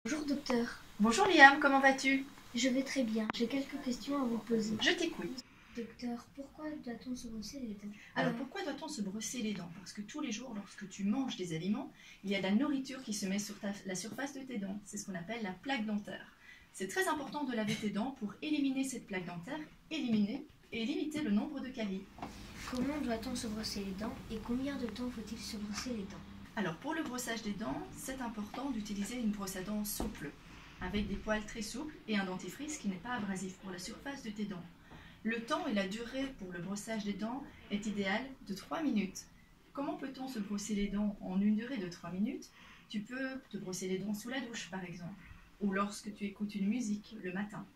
Bonjour docteur. Bonjour Liam, comment vas-tu? Je vais très bien. J'ai quelques questions à vous poser. Je t'écoute. Docteur, pourquoi doit-on se brosser les dents? Alors pourquoi doit-on se brosser les dents? Parce que tous les jours, lorsque tu manges des aliments, il y a de la nourriture qui se met sur la surface de tes dents. C'est ce qu'on appelle la plaque dentaire. C'est très important de laver tes dents pour éliminer cette plaque dentaire, éliminer et limiter le nombre de caries. Comment doit-on se brosser les dents et combien de temps faut-il se brosser les dents? Alors pour le brossage des dents, c'est important d'utiliser une brosse à dents souple, avec des poils très souples et un dentifrice qui n'est pas abrasif pour la surface de tes dents. Le temps et la durée pour le brossage des dents est idéal de 3 minutes. Comment peut-on se brosser les dents en une durée de 3 minutes? Tu peux te brosser les dents sous la douche par exemple, ou lorsque tu écoutes une musique le matin.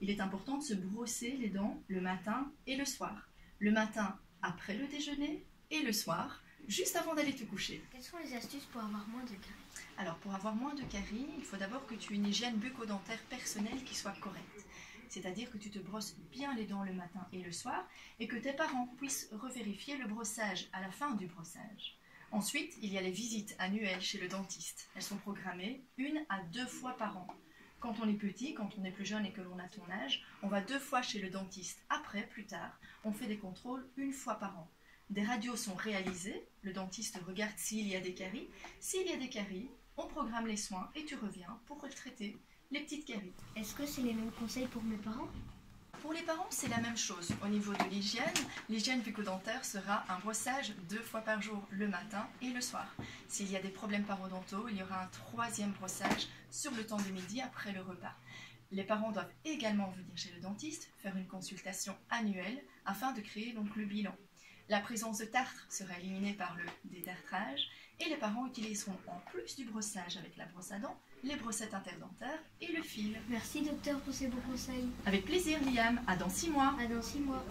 Il est important de se brosser les dents le matin et le soir. Le matin après le déjeuner et le soir juste avant d'aller te coucher. Quelles sont les astuces pour avoir moins de caries? Alors pour avoir moins de caries, il faut d'abord que tu aies une hygiène bucco-dentaire personnelle qui soit correcte. C'est-à-dire que tu te brosses bien les dents le matin et le soir et que tes parents puissent revérifier le brossage à la fin du brossage. Ensuite, il y a les visites annuelles chez le dentiste. Elles sont programmées 1 à 2 fois par an. Quand on est petit, quand on est plus jeune et que l'on a ton âge, on va 2 fois chez le dentiste. Après, plus tard, on fait des contrôles 1 fois par an. Des radios sont réalisées, le dentiste regarde s'il y a des caries. S'il y a des caries, on programme les soins et tu reviens pour traiter les petites caries. Est-ce que c'est les mêmes conseils pour mes parents? Pour les parents, c'est la même chose. Au niveau de l'hygiène bucco-dentaire sera un brossage 2 fois par jour, le matin et le soir. S'il y a des problèmes parodontaux, il y aura un 3e brossage sur le temps de midi après le repas. Les parents doivent également venir chez le dentiste, faire une consultation annuelle afin de créer donc le bilan. La présence de tartre sera éliminée par le détartrage et les parents utiliseront en plus du brossage avec la brosse à dents, les brossettes interdentaires et le fil. Merci docteur pour ces bons conseils. Avec plaisir Liam, à dans 6 mois. À dans 6 mois.